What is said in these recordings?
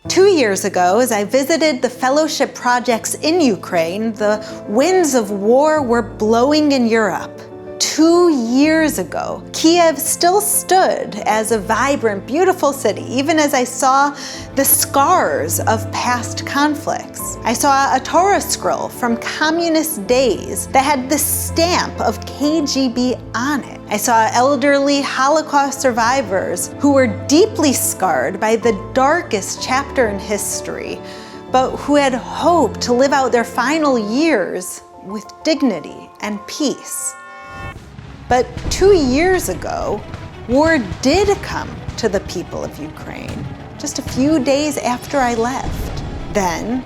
2 years ago, as I visited the fellowship projects in Ukraine, the winds of war were blowing in Europe. 2 years ago, Kiev still stood as a vibrant, beautiful city, even as I saw the scars of past conflicts. I saw a Torah scroll from communist days that had the stamp of KGB on it. I saw elderly Holocaust survivors who were deeply scarred by the darkest chapter in history, but who had hoped to live out their final years with dignity and peace. But 2 years ago, war did come to the people of Ukraine, just a few days after I left. Then,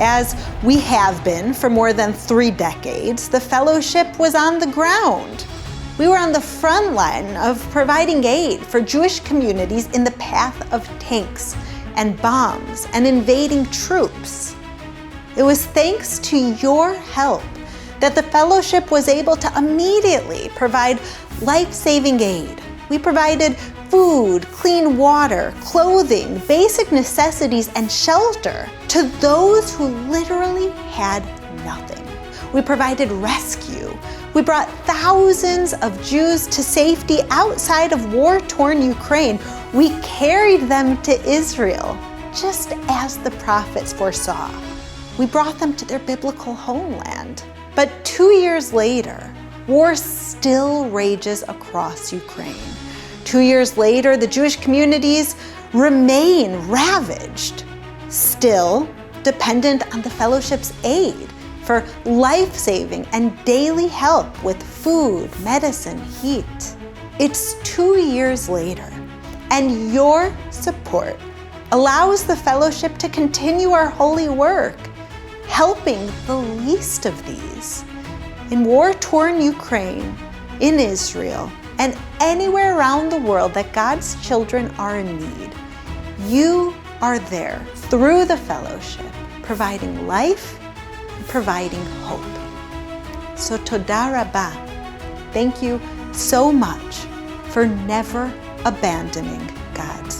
as we have been for more than 3 decades, the fellowship was on the ground. We were on the front line of providing aid for Jewish communities in the path of tanks and bombs and invading troops. It was thanks to your help that the fellowship was able to immediately provide life-saving aid. We provided food, clean water, clothing, basic necessities, and shelter to those who literally had nothing. We provided rescue. We brought thousands of Jews to safety outside of war-torn Ukraine. We carried them to Israel, just as the prophets foresaw. We brought them to their biblical homeland. But 2 years later, war still rages across Ukraine. 2 years later, the Jewish communities remain ravaged, still dependent on the fellowship's aid for life-saving and daily help with food, medicine, heat. It's 2 years later, and your support allows the fellowship to continue our holy work, helping the least of these in war-torn Ukraine, in Israel, and anywhere around the world that God's children are in need. You are there through the fellowship, providing life and providing hope. So toda rabah. Thank you so much for never abandoning God's